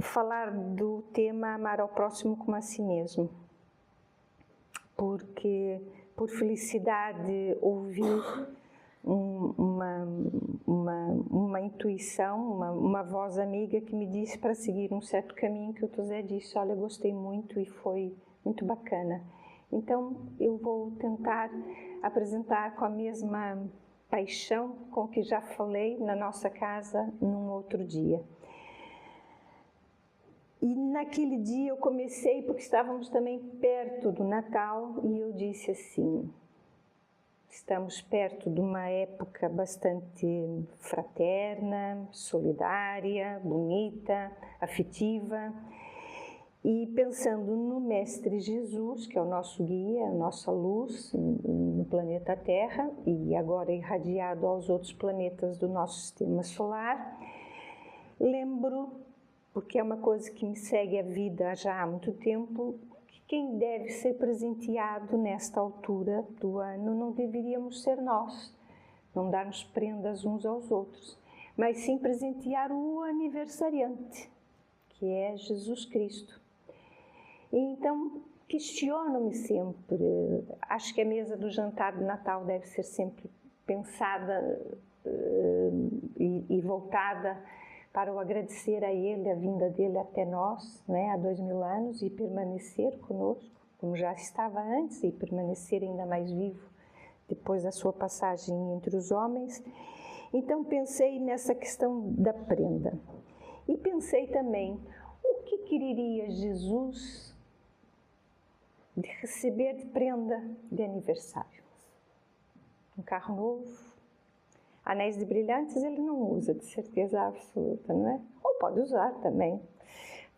falar do tema amar ao próximo como a si mesmo, porque por felicidade ouvi uma intuição, uma voz amiga que me disse para seguir um certo caminho que o José disse, olha, gostei muito e foi muito bacana. Então eu vou tentar apresentar com a mesma paixão com que já falei na nossa casa num outro dia. E naquele dia eu comecei, porque estávamos também perto do Natal, e eu disse assim, estamos perto de uma época bastante fraterna, solidária, bonita, afetiva, e pensando no Mestre Jesus, que é o nosso guia, a nossa luz no planeta Terra, e agora irradiado aos outros planetas do nosso sistema solar, lembro, porque é uma coisa que me segue a vida já há muito tempo, que quem deve ser presenteado nesta altura do ano não deveríamos ser nós, não darmos prendas uns aos outros, mas sim presentear o aniversariante, que é Jesus Cristo. E então questiono-me sempre, acho que a mesa do jantar de Natal deve ser sempre pensada e voltada para o agradecer a Ele, a vinda dEle até nós, né, há 2000 anos, e permanecer conosco, como já estava antes, e permanecer ainda mais vivo depois da sua passagem entre os homens. Então pensei nessa questão da prenda. E pensei também, o que quereria Jesus de receber de prenda de aniversário? Um carro novo? Anéis de brilhantes ele não usa, de certeza absoluta, não é? Ou pode usar também.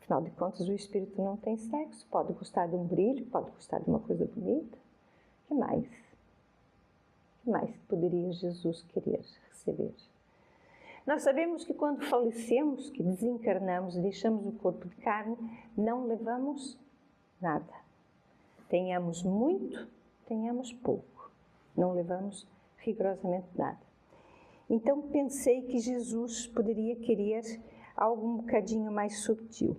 Afinal de contas, o espírito não tem sexo, pode gostar de um brilho, pode gostar de uma coisa bonita. O que mais? O que mais poderia Jesus querer receber? Nós sabemos que quando falecemos, que desencarnamos, deixamos o corpo de carne, não levamos nada. Tenhamos muito, tenhamos pouco. Não levamos rigorosamente nada. Então pensei que Jesus poderia querer algo um bocadinho mais sutil.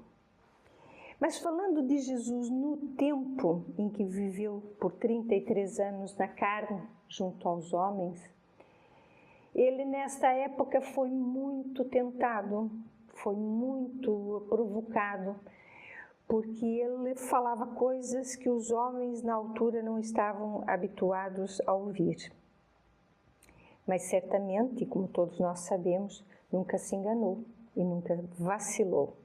Mas falando de Jesus no tempo em que viveu por 33 anos na carne, junto aos homens, ele nesta época foi muito tentado, foi muito provocado, porque ele falava coisas que os homens na altura não estavam habituados a ouvir. Mas certamente, como todos nós sabemos, nunca se enganou e nunca vacilou.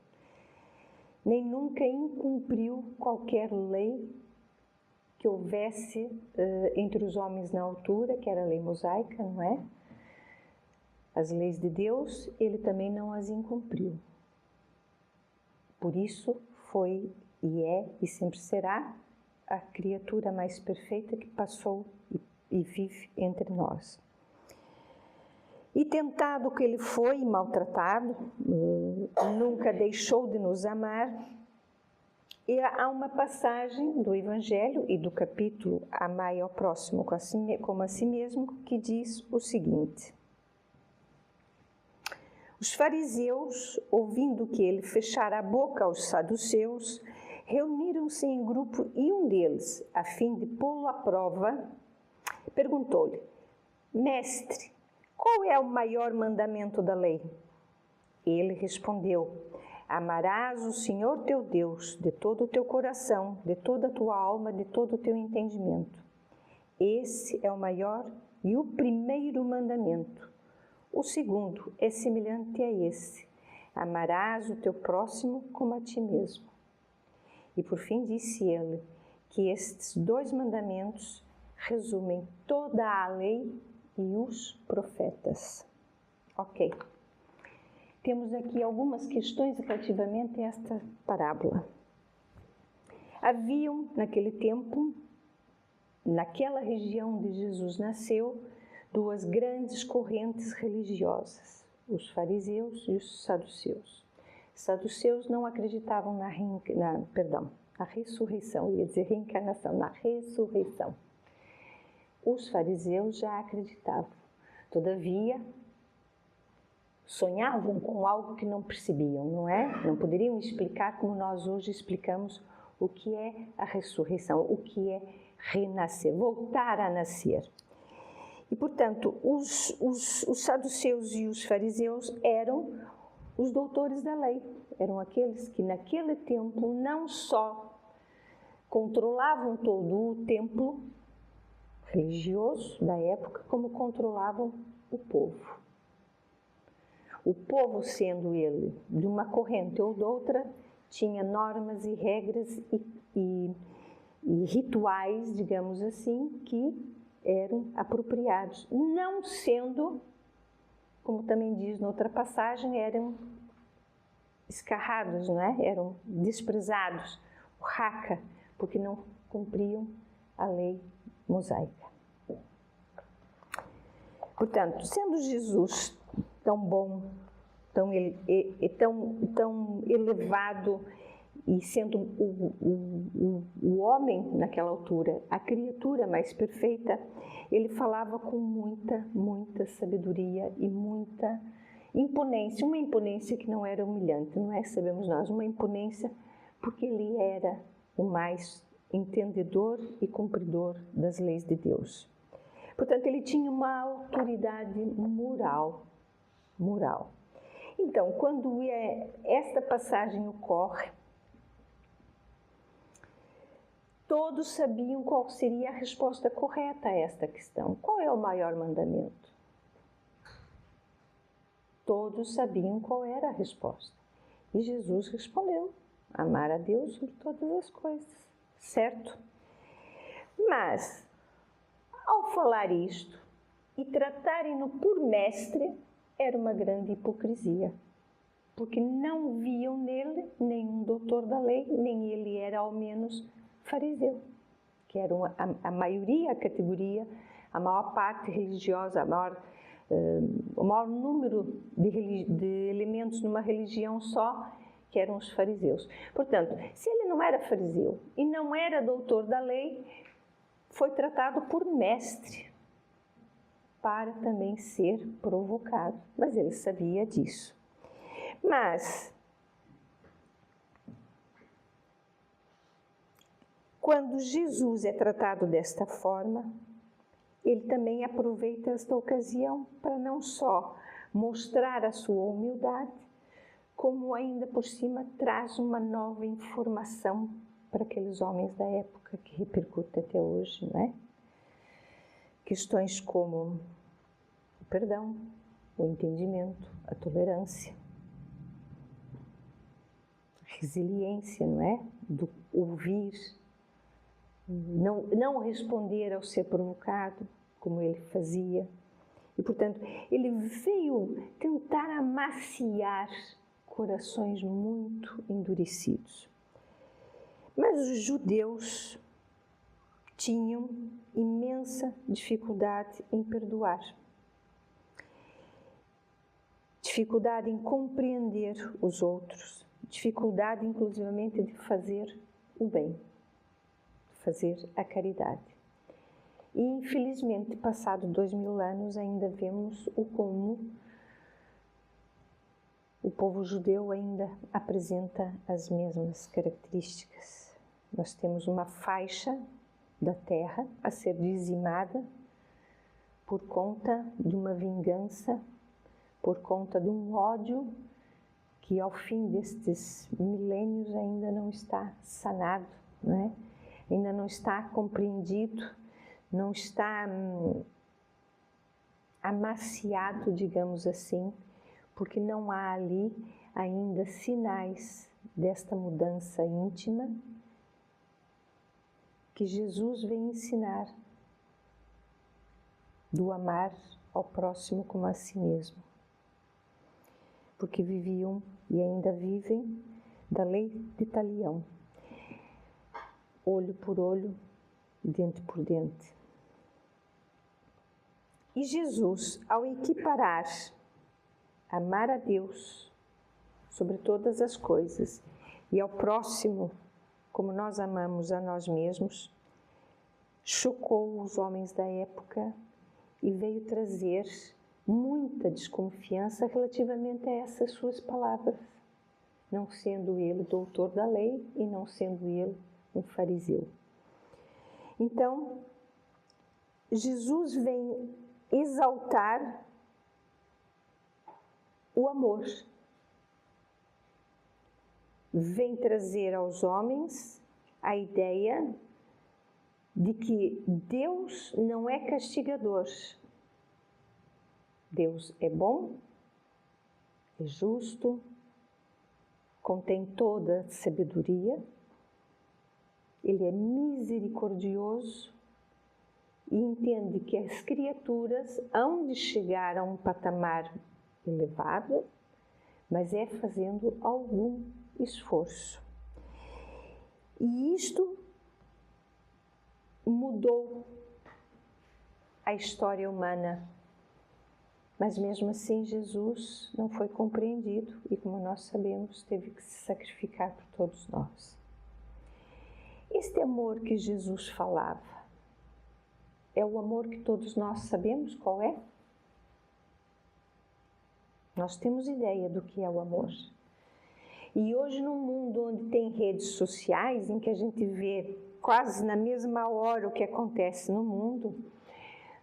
Nem nunca incumpriu qualquer lei que houvesse entre os homens na altura, que era a lei mosaica, não é? As leis de Deus, ele também não as incumpriu. Por isso foi e é e sempre será a criatura mais perfeita que passou e vive entre nós. E tentado que ele foi e maltratado, nunca deixou de nos amar. E há uma passagem do Evangelho e do capítulo Amai ao próximo como a si mesmo, que diz o seguinte: os fariseus, ouvindo que ele fechara a boca aos saduceus, reuniram-se em grupo e um deles, a fim de pô-lo à prova, perguntou-lhe: Mestre, qual é o maior mandamento da lei? Ele respondeu: amarás o Senhor teu Deus de todo o teu coração, de toda a tua alma, de todo o teu entendimento. Esse é o maior e o primeiro mandamento. O segundo é semelhante a esse: amarás o teu próximo como a ti mesmo. E por fim disse ele que estes 2 mandamentos resumem toda a lei e os profetas. Ok. Temos aqui algumas questões relativamente a esta parábola. Haviam, naquele tempo, naquela região onde Jesus nasceu, 2 grandes correntes religiosas, os fariseus e os saduceus. Os saduceus não acreditavam na ressurreição, eu ia dizer reencarnação, na ressurreição. Os fariseus já acreditavam. Todavia, sonhavam com algo que não percebiam, não é? Não poderiam explicar como nós hoje explicamos o que é a ressurreição, o que é renascer, voltar a nascer. E, portanto, os saduceus e os fariseus eram os doutores da lei. Eram aqueles que naquele tempo não só controlavam todo o templo religioso da época, como controlavam o povo. O povo, sendo ele de uma corrente ou de outra, tinha normas e regras e rituais, digamos assim, que eram apropriados. Não sendo, como também diz noutra passagem, eram escarrados, não é? Eram desprezados, o raca, porque não cumpriam a lei mosaica. Portanto, sendo Jesus tão bom, tão elevado, e sendo o homem naquela altura, a criatura mais perfeita, ele falava com muita sabedoria e muita imponência, uma imponência que não era humilhante, não é, sabemos nós, uma imponência porque ele era o mais entendedor e cumpridor das leis de Deus. Portanto, ele tinha uma autoridade moral. Então, quando esta passagem ocorre, todos sabiam qual seria a resposta correta a esta questão. Qual é o maior mandamento? Todos sabiam qual era a resposta. E Jesus respondeu: amar a Deus sobre todas as coisas, certo? Mas, ao falar isto e tratarem-no por mestre, era uma grande hipocrisia, porque não viam nele nenhum doutor da lei, nem ele era ao menos fariseu, que era a maioria, a categoria, a maior parte religiosa, o maior número de elementos numa religião só, que eram os fariseus. Portanto, se ele não era fariseu e não era doutor da lei, foi tratado por mestre, para também ser provocado. Mas ele sabia disso. Mas, quando Jesus é tratado desta forma, ele também aproveita esta ocasião para não só mostrar a sua humildade, como ainda por cima traz uma nova informação para aqueles homens da época que repercute até hoje, não é? Questões como o perdão, o entendimento, a tolerância, a resiliência, não é? Do ouvir, não responder ao ser provocado, como ele fazia. E, portanto, ele veio tentar amaciar corações muito endurecidos. Mas os judeus tinham imensa dificuldade em perdoar, dificuldade em compreender os outros, dificuldade inclusivamente de fazer o bem, de fazer a caridade. E infelizmente, passado 2000 anos, ainda vemos como o povo judeu ainda apresenta as mesmas características. Nós temos uma faixa da terra a ser dizimada por conta de uma vingança, por conta de um ódio que ao fim destes milênios ainda não está sanado, não é? Ainda não está compreendido, não está amaciado, digamos assim, porque não há ali ainda sinais desta mudança íntima que Jesus vem ensinar, do amar ao próximo como a si mesmo. Porque viviam e ainda vivem da lei de talião, olho por olho, dente por dente. E Jesus, ao equiparar amar a Deus sobre todas as coisas e ao próximo como nós amamos a nós mesmos, chocou os homens da época e veio trazer muita desconfiança relativamente a essas suas palavras, não sendo ele doutor da lei e não sendo ele um fariseu. Então, Jesus vem exaltar o amor. Vem trazer aos homens a ideia de que Deus não é castigador. Deus é bom, é justo, contém toda a sabedoria, Ele é misericordioso e entende que as criaturas hão de chegar a um patamar elevado, mas é fazendo algum esforço. E isto mudou a história humana. Mas mesmo assim Jesus não foi compreendido e, como nós sabemos, teve que se sacrificar por todos nós. Este amor que Jesus falava é o amor que todos nós sabemos qual é? Nós temos ideia do que é o amor. E hoje, num mundo onde tem redes sociais, em que a gente vê quase na mesma hora o que acontece no mundo,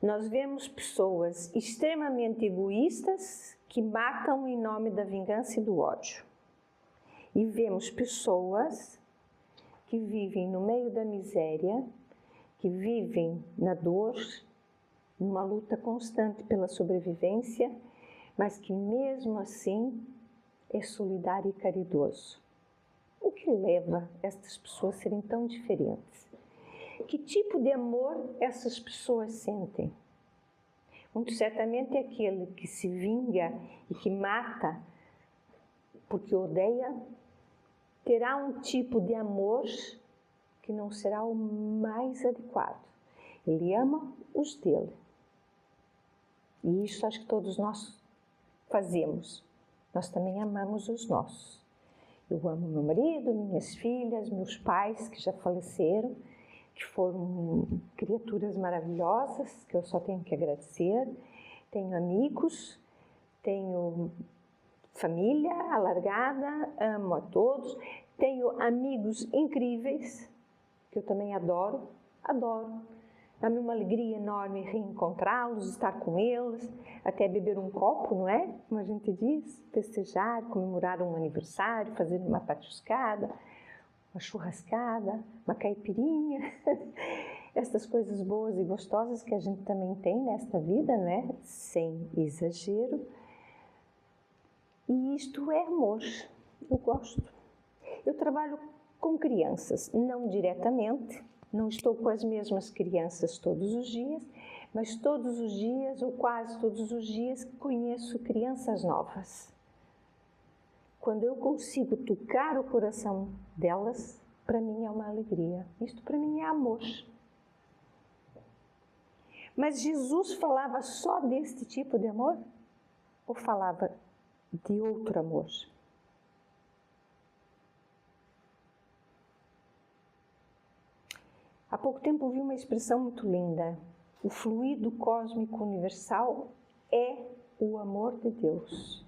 nós vemos pessoas extremamente egoístas que matam em nome da vingança e do ódio. E vemos pessoas que vivem no meio da miséria, que vivem na dor, numa luta constante pela sobrevivência, mas que mesmo assim é solidário e caridoso. O que leva estas pessoas a serem tão diferentes? Que tipo de amor essas pessoas sentem? Muito certamente é aquele que se vinga e que mata porque odeia, terá um tipo de amor que não será o mais adequado. Ele ama os dele. E isso acho que todos nós fazemos. Nós também amamos os nossos. Eu amo meu marido, minhas filhas, meus pais que já faleceram, que foram criaturas maravilhosas, que eu só tenho que agradecer. Tenho amigos, tenho família alargada, amo a todos. Tenho amigos incríveis, que eu também adoro. Dá-me uma alegria enorme reencontrá-los, estar com eles, até beber um copo, não é? Como a gente diz, festejar, comemorar um aniversário, fazer uma patuscada, uma churrascada, uma caipirinha, essas coisas boas e gostosas que a gente também tem nesta vida, não é? Sem exagero. E isto é amor, eu gosto. Eu trabalho com crianças, não diretamente, não estou com as mesmas crianças todos os dias, mas todos os dias, ou quase todos os dias, conheço crianças novas. Quando eu consigo tocar o coração delas, para mim é uma alegria. Isto para mim é amor. Mas Jesus falava só deste tipo de amor? Ou falava de outro amor? Há pouco tempo ouvi uma expressão muito linda. O fluido cósmico universal é o amor de Deus.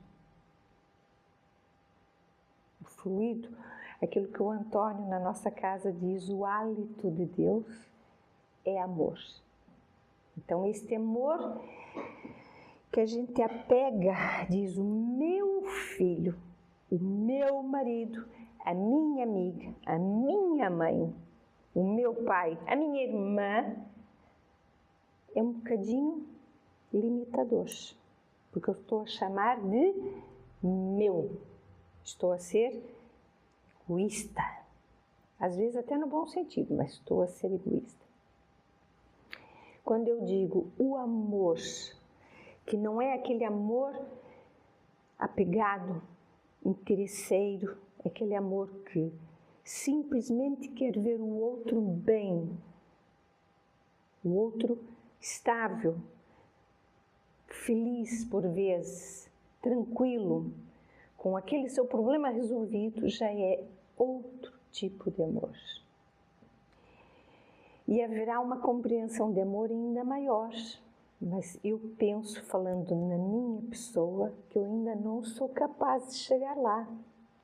O fluido, aquilo que o Antônio na nossa casa diz, o hálito de Deus é amor. Então, este amor que a gente apega, diz o meu filho, o meu marido, a minha amiga, a minha mãe, o meu pai, a minha irmã, é um bocadinho limitador, porque eu estou a chamar de meu, estou a ser egoísta, às vezes até no bom sentido, mas estou a ser egoísta. Quando eu digo o amor, que não é aquele amor apegado, interesseiro, é aquele amor que simplesmente quer ver o outro bem, o outro estável, feliz por vezes, tranquilo, com aquele seu problema resolvido, já é outro tipo de amor. E haverá uma compreensão de amor ainda maior, Mas eu penso, falando na minha pessoa, que eu ainda não sou capaz de chegar lá,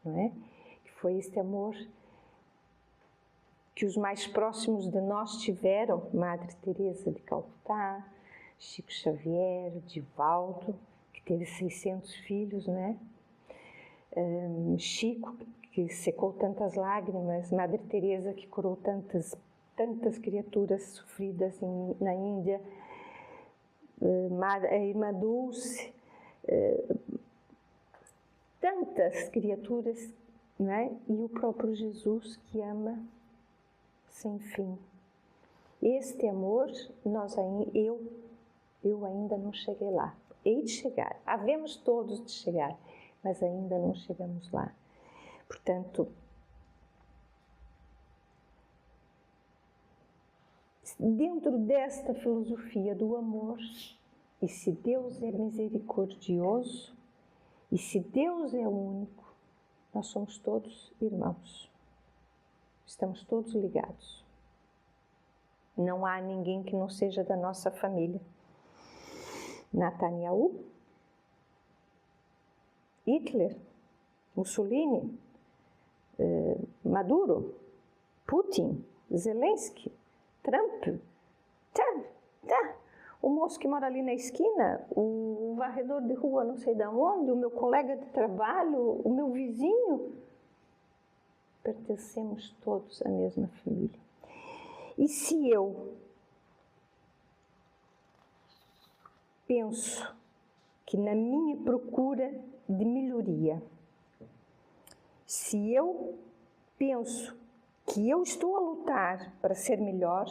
não é? Que foi este amor que os mais próximos de nós tiveram, Madre Teresa de Calcutá, Chico Xavier, Divaldo, que teve 600 filhos, não é? Chico, que secou tantas lágrimas, Madre Teresa, que curou tantas criaturas sofridas na Índia, a Irmã Dulce, tantas criaturas, não é? E o próprio Jesus, que ama sem fim. Este amor, eu ainda não cheguei lá. Hei de chegar, havemos todos de chegar, mas ainda não chegamos lá. Portanto, dentro desta filosofia do amor, e se Deus é misericordioso, e se Deus é único, nós somos todos irmãos. Estamos todos ligados. Não há ninguém que não seja da nossa família. Netanyahu, Hitler, Mussolini, Maduro, Putin, Zelensky, Trump, o moço que mora ali na esquina, o varredor de rua não sei de onde, o meu colega de trabalho, o meu vizinho. Pertencemos todos à mesma família. E se eu penso que na minha procura de melhoria, se eu penso que eu estou a lutar para ser melhor,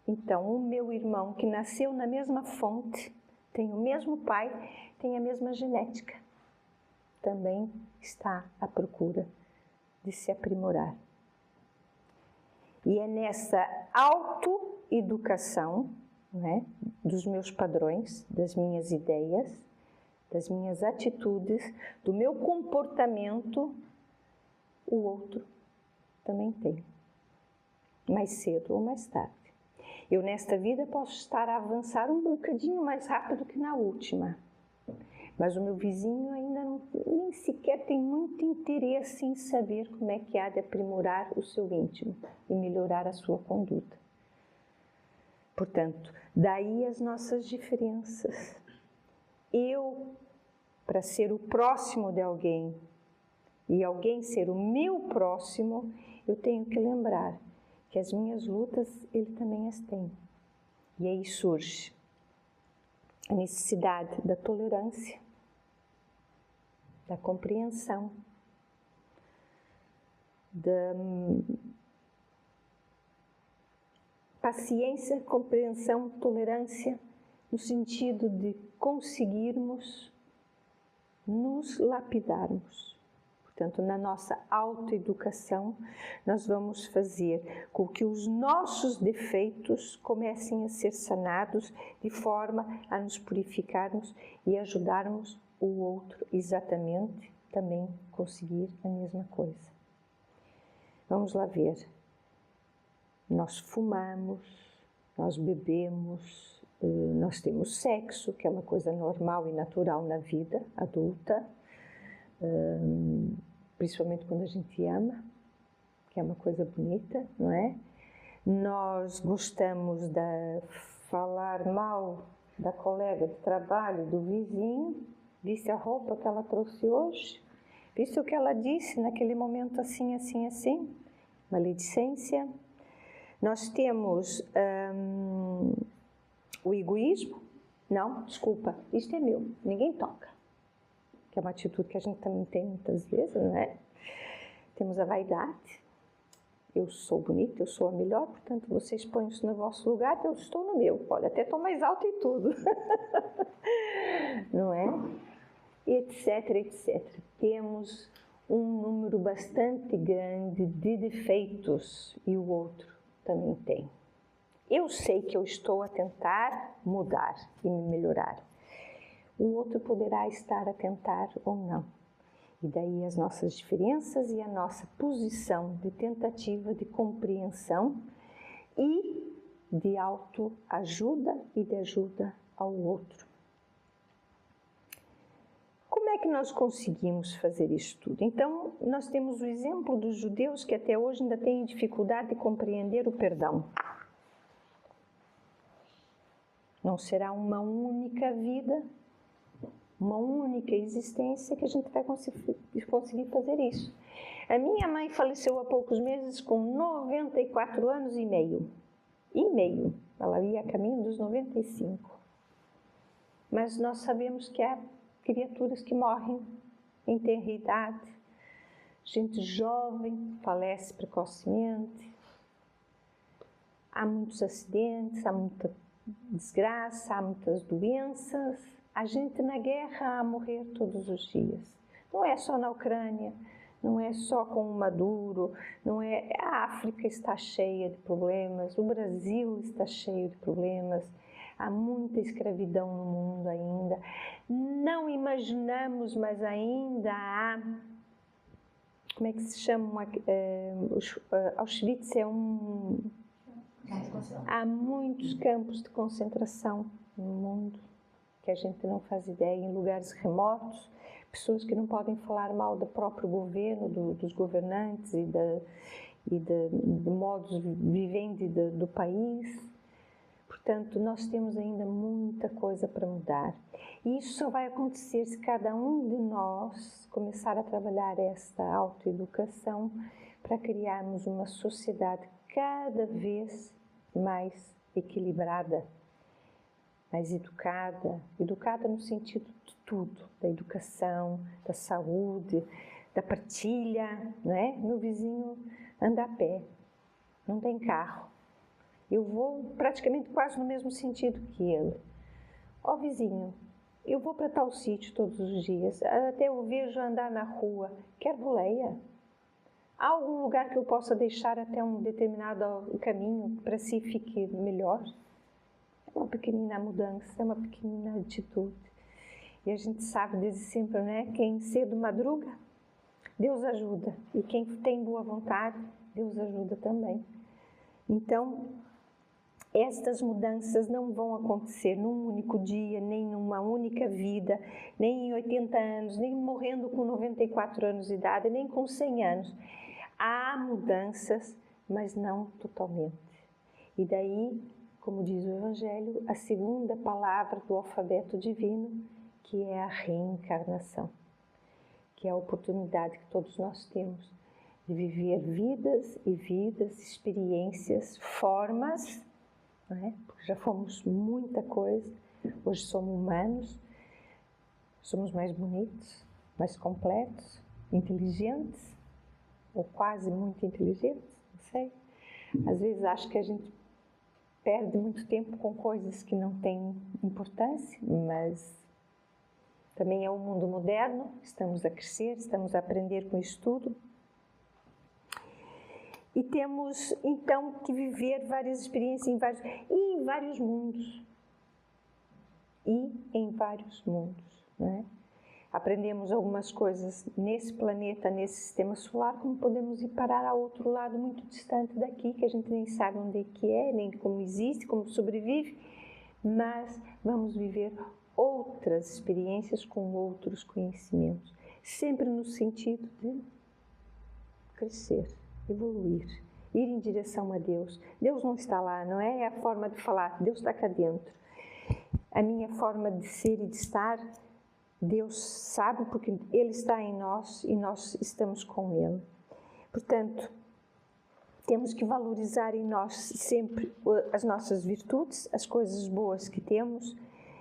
então o meu irmão que nasceu na mesma fonte, tem o mesmo pai, tem a mesma genética, também está à procura de se aprimorar. E é nessa autoeducação, né, dos meus padrões, das minhas ideias, das minhas atitudes, do meu comportamento, o outro também tem, mais cedo ou mais tarde. Eu nesta vida posso estar a avançar um bocadinho mais rápido que na última, mas o meu vizinho ainda nem sequer tem muito interesse em saber como é que há de aprimorar o seu íntimo e melhorar a sua conduta. Portanto, daí as nossas diferenças. Eu, para ser o próximo de alguém e alguém ser o meu próximo, eu tenho que lembrar que as minhas lutas, ele também as tem. E aí surge a necessidade da tolerância, da compreensão, da paciência, compreensão, tolerância, no sentido de conseguirmos nos lapidarmos. Portanto, na nossa autoeducação, nós vamos fazer com que os nossos defeitos comecem a ser sanados de forma a nos purificarmos e ajudarmos o outro exatamente também conseguir a mesma coisa. Vamos lá ver. Nós fumamos, nós bebemos, nós temos sexo, que é uma coisa normal e natural na vida adulta, principalmente quando a gente ama, que é uma coisa bonita, não é? Nós gostamos de falar mal da colega de trabalho, do vizinho, viste a roupa que ela trouxe hoje, viste o que ela disse naquele momento assim, assim, assim, maledicência. Nós temos o egoísmo, não, desculpa, isto é meu, ninguém toca. Que é uma atitude que a gente também tem muitas vezes, não é? Temos a vaidade. Eu sou bonita, eu sou a melhor, portanto, vocês põem-se no vosso lugar, eu estou no meu. Olha, até estou mais alta e tudo. Não é? Etc, etc. Temos um número bastante grande de defeitos e o outro também tem. Eu sei que eu estou a tentar mudar e me melhorar. O outro poderá estar a tentar ou não. E daí as nossas diferenças e a nossa posição de tentativa de compreensão e de autoajuda e de ajuda ao outro. Como é que nós conseguimos fazer isto tudo? Então, nós temos o exemplo dos judeus que até hoje ainda têm dificuldade de compreender o perdão. Não será uma única vida, uma única existência que a gente vai conseguir fazer isso. A minha mãe faleceu há poucos meses com 94 anos e meio. Ela ia a caminho dos 95. Mas nós sabemos que há criaturas que morrem em tenra idade, gente jovem falece precocemente, há muitos acidentes, há muita desgraça, há muitas doenças, há gente na guerra a morrer todos os dias. Não é só na Ucrânia, não é só com o Maduro, a África está cheia de problemas, o Brasil está cheio de problemas, há muita escravidão no mundo ainda. Não imaginamos, mas ainda há, como é que se chama? Auschwitz é há muitos campos de concentração no mundo, que a gente não faz ideia, em lugares remotos, pessoas que não podem falar mal do próprio governo, dos governantes e de modos vivendi do país. Portanto, nós temos ainda muita coisa para mudar. E isso só vai acontecer se cada um de nós começar a trabalhar esta autoeducação para criarmos uma sociedade cada vez mais equilibrada, mais educada no sentido de tudo, da educação, da saúde, da partilha, não é? Meu vizinho anda a pé, não tem carro. Eu vou praticamente quase no mesmo sentido que ele. Ó vizinho, eu vou para tal sítio todos os dias, até eu vejo andar na rua, quer boleia? Há algum lugar que eu possa deixar até um determinado caminho para si fique melhor? É uma pequenina mudança, é uma pequenina atitude. E a gente sabe desde sempre, né? Quem cedo madruga, Deus ajuda. E quem tem boa vontade, Deus ajuda também. Então, estas mudanças não vão acontecer num único dia, nem numa única vida, nem em 80 anos, nem morrendo com 94 anos de idade, nem com 100 anos. Há mudanças, mas não totalmente. E daí, como diz o Evangelho, a segunda palavra do alfabeto divino, que é a reencarnação, que é a oportunidade que todos nós temos de viver vidas e vidas, experiências, formas, não é? Porque já fomos muita coisa, hoje somos humanos, somos mais bonitos, mais completos, inteligentes, ou quase muito inteligentes, não sei. Às vezes acho que a gente perde muito tempo com coisas que não têm importância, mas também é um mundo moderno, estamos a crescer, estamos a aprender com isso tudo. E temos, então, que viver várias experiências em vários mundos. Não é? Aprendemos algumas coisas nesse planeta, nesse sistema solar, como podemos ir parar a outro lado muito distante daqui, que a gente nem sabe onde é que é, nem como existe, como sobrevive, mas vamos viver outras experiências com outros conhecimentos, sempre no sentido de crescer, evoluir, ir em direção a Deus. Deus não está lá, não é? É a forma de falar, Deus está cá dentro. A minha forma de ser e de estar, Deus sabe porque Ele está em nós e nós estamos com Ele. Portanto, temos que valorizar em nós sempre as nossas virtudes, as coisas boas que temos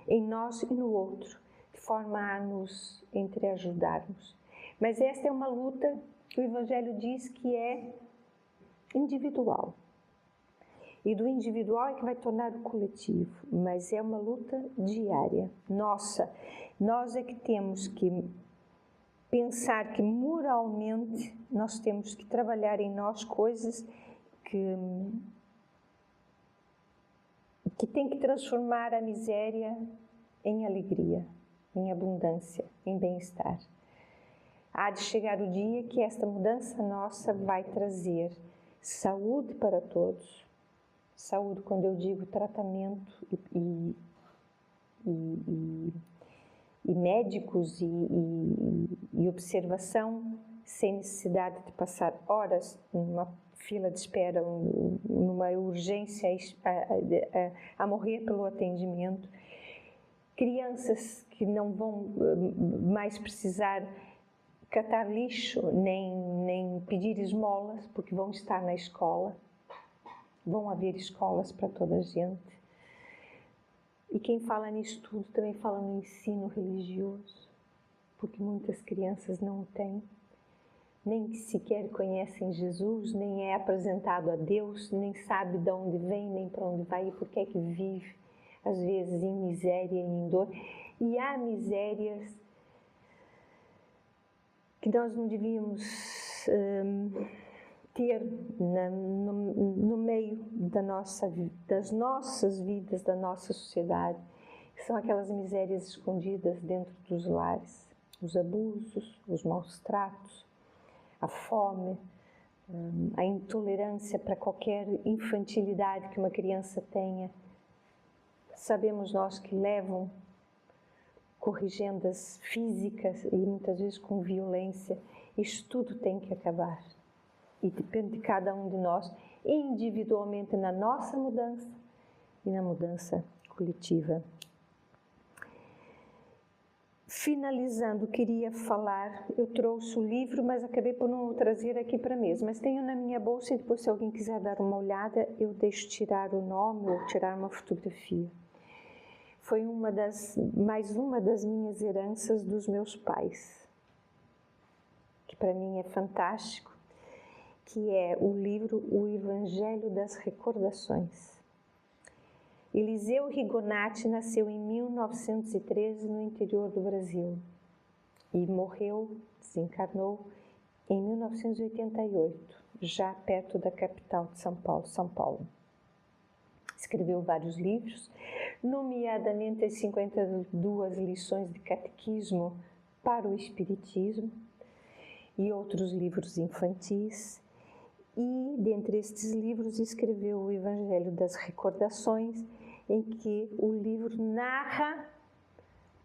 em nós e no outro, de forma a nos entreajudarmos. Mas esta é uma luta que o Evangelho diz que é individual. E do individual é que vai tornar o coletivo, mas é uma luta diária, nossa. Nós é que temos que pensar que moralmente nós temos que trabalhar em nós coisas que tem que transformar a miséria em alegria, em abundância, em bem-estar. Há de chegar o dia que esta mudança nossa vai trazer saúde para todos. Saúde, quando eu digo tratamento e e médicos e observação, sem necessidade de passar horas numa fila de espera, numa urgência a morrer pelo atendimento. Crianças que não vão mais precisar catar lixo, nem pedir esmolas, porque vão estar na escola. Vão haver escolas para toda a gente. E quem fala nisso tudo também fala no ensino religioso, porque muitas crianças não o têm, nem sequer conhecem Jesus, nem é apresentado a Deus, nem sabe de onde vem, nem para onde vai e por que é que vive, às vezes em miséria e em dor. E há misérias que nós não devíamos ter no meio das nossas vidas, da nossa sociedade, que são aquelas misérias escondidas dentro dos lares, os abusos, os maus tratos, a fome, a intolerância para qualquer infantilidade que uma criança tenha. Sabemos nós que levam corrigendas físicas e muitas vezes com violência. Isto tudo tem que acabar. E depende de cada um de nós, individualmente, na nossa mudança e na mudança coletiva. Finalizando, queria falar, eu trouxe o livro, mas acabei por não o trazer aqui para a mesa, mas tenho na minha bolsa e depois, se alguém quiser dar uma olhada, eu deixo tirar o nome ou tirar uma fotografia. Foi mais uma das minhas heranças dos meus pais, que para mim é fantástico, que é o livro O Evangelho das Recordações. Eliseu Rigonati nasceu em 1913 no interior do Brasil e desencarnou em 1988, já perto da capital de São Paulo. Escreveu vários livros, nomeadamente as 52 lições de catequismo para o Espiritismo e outros livros infantis. E, dentre estes livros, escreveu o Evangelho das Recordações, em que o livro narra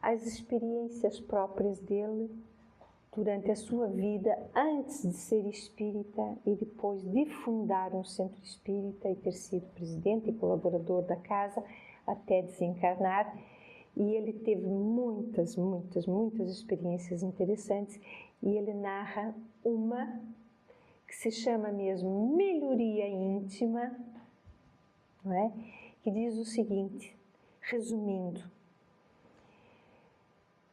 as experiências próprias dele durante a sua vida, antes de ser espírita e depois de fundar um centro espírita e ter sido presidente e colaborador da casa até desencarnar. E ele teve muitas experiências interessantes, e ele narra uma que se chama mesmo Melhoria Íntima, não é? Que diz o seguinte, resumindo: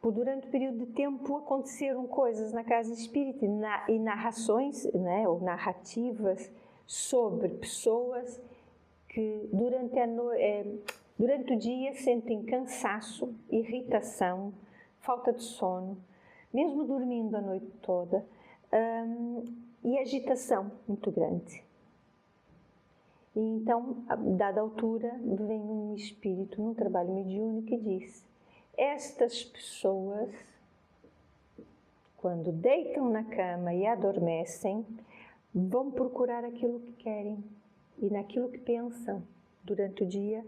durante o período de tempo aconteceram coisas na casa espírita e narrações, né, ou narrativas sobre pessoas que durante o dia sentem cansaço, irritação, falta de sono, mesmo dormindo a noite toda, e agitação muito grande. E então, a dada altura, vem um espírito num trabalho mediúnico e diz: estas pessoas, quando deitam na cama e adormecem, vão procurar aquilo que querem e naquilo que pensam durante o dia,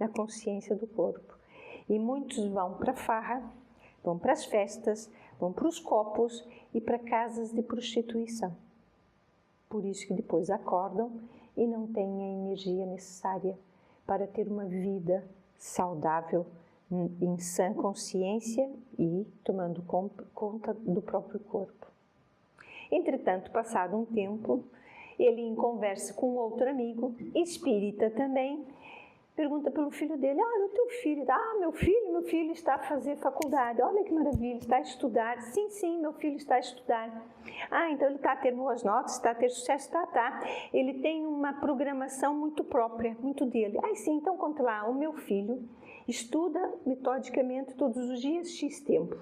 na consciência do corpo. E muitos vão para a farra, vão para as festas, vão para os copos e para casas de prostituição. Por isso que depois acordam e não têm a energia necessária para ter uma vida saudável, em sã consciência e tomando conta do próprio corpo. Entretanto, passado um tempo, ele, em conversa com outro amigo, espírita também, pergunta pelo filho dele: olha, o teu filho, meu filho está a fazer faculdade, olha que maravilha, está a estudar. Sim, meu filho está a estudar. Então ele está a ter boas notas, está a ter sucesso, tá. Ele tem uma programação muito própria, muito dele. Sim, então conta lá, o meu filho estuda metodicamente todos os dias, X tempo.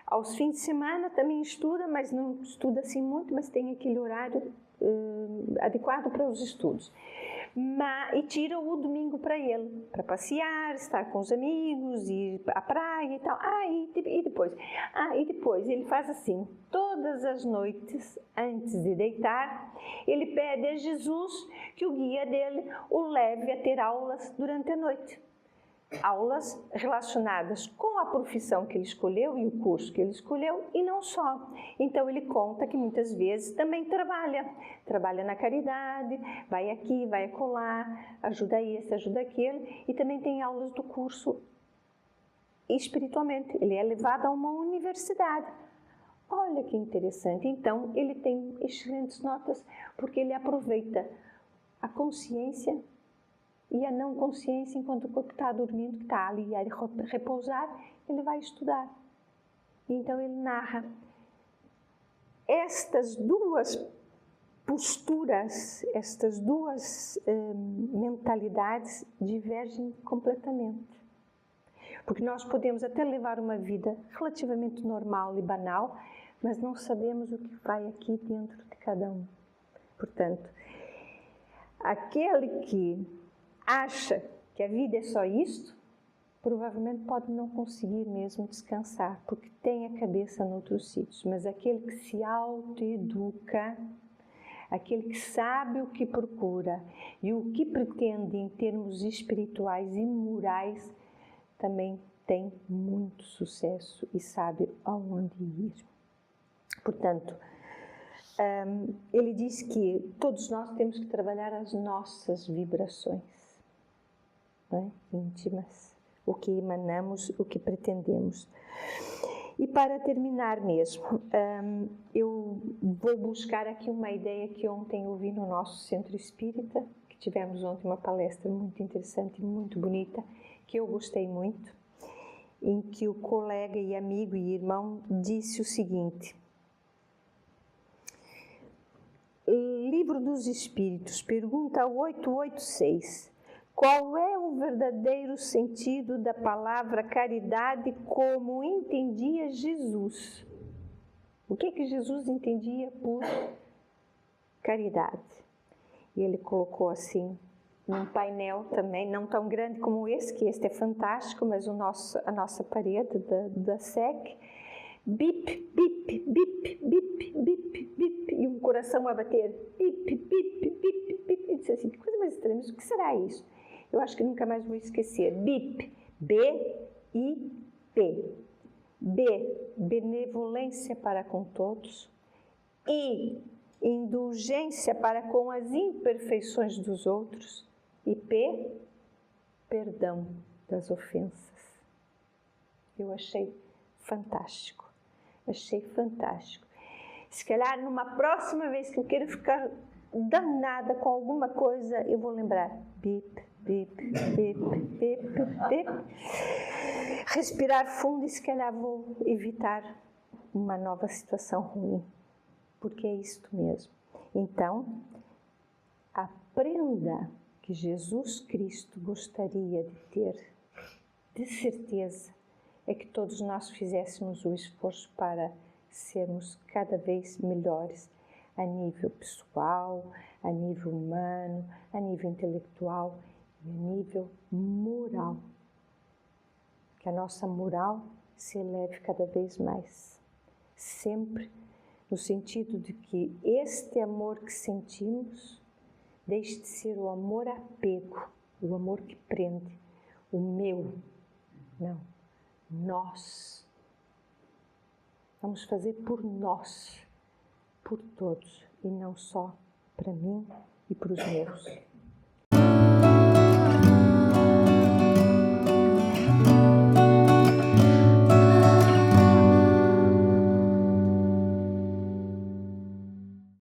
Aos fins de semana também estuda, mas não estuda assim muito, mas tem aquele horário adequado para os estudos. E tira o domingo para ele, para passear, estar com os amigos, ir à praia e tal. E depois ele faz assim, todas as noites, antes de deitar, ele pede a Jesus que o guia dele o leve a ter aulas durante a noite. aulas relacionadas com a profissão que ele escolheu e o curso que ele escolheu, e não só. Então ele conta que muitas vezes também trabalha na caridade, vai aqui, vai acolá, ajuda esse, ajuda aquele, e também tem aulas do curso espiritualmente. Ele é levado a uma universidade. Olha que interessante. Então ele tem excelentes notas porque ele aproveita a consciência e a não consciência. Enquanto o corpo está dormindo, que está ali a repousar, ele vai estudar. Então ele narra. Estas duas posturas, estas duas mentalidades divergem completamente. Porque nós podemos até levar uma vida relativamente normal e banal, mas não sabemos o que vai aqui dentro de cada um. Portanto, aquele que acha que a vida é só isto, provavelmente pode não conseguir mesmo descansar, porque tem a cabeça noutros sítios. Mas aquele que se autoeduca, aquele que sabe o que procura e o que pretende em termos espirituais e morais, também tem muito sucesso e sabe aonde ir. Portanto, ele diz que todos nós temos que trabalhar as nossas vibrações, não é? Íntimas, o que emanamos, o que pretendemos. E para terminar mesmo, eu vou buscar aqui uma ideia que ontem ouvi no nosso centro espírita, que tivemos ontem uma palestra muito interessante e muito bonita, que eu gostei muito, em que o colega e amigo e irmão disse o seguinte: Livro dos Espíritos, pergunta 886. Qual é o verdadeiro sentido da palavra caridade como entendia Jesus? O que Jesus entendia por caridade? E ele colocou assim, num painel também, não tão grande como esse, que este é fantástico, mas a nossa parede da SEC, bip, bip, bip, bip, bip, bip, e um coração a bater, bip, bip, bip, bip, e disse assim, que coisa mais estranha, mas o que será isso? Eu acho que nunca mais vou esquecer. BIP, B-I-P. B, benevolência para com todos. I, indulgência para com as imperfeições dos outros. E P, perdão das ofensas. Eu achei fantástico. Achei fantástico. Se calhar numa próxima vez que eu queira ficar danada com alguma coisa, eu vou lembrar. Bip, bip, bip, bip, bip. Respirar fundo e se calhar vou evitar uma nova situação ruim. Porque é isto mesmo. Então, aprenda que Jesus Cristo gostaria de ter, de certeza, é que todos nós fizéssemos o esforço para sermos cada vez melhores a nível pessoal, a nível humano, a nível intelectual e a nível moral. Que a nossa moral se eleve cada vez mais, sempre no sentido de que este amor que sentimos deixe de ser o amor apego, o amor que prende, o meu, não, nós. Vamos fazer por nós, por todos, e não só para mim e para os meus.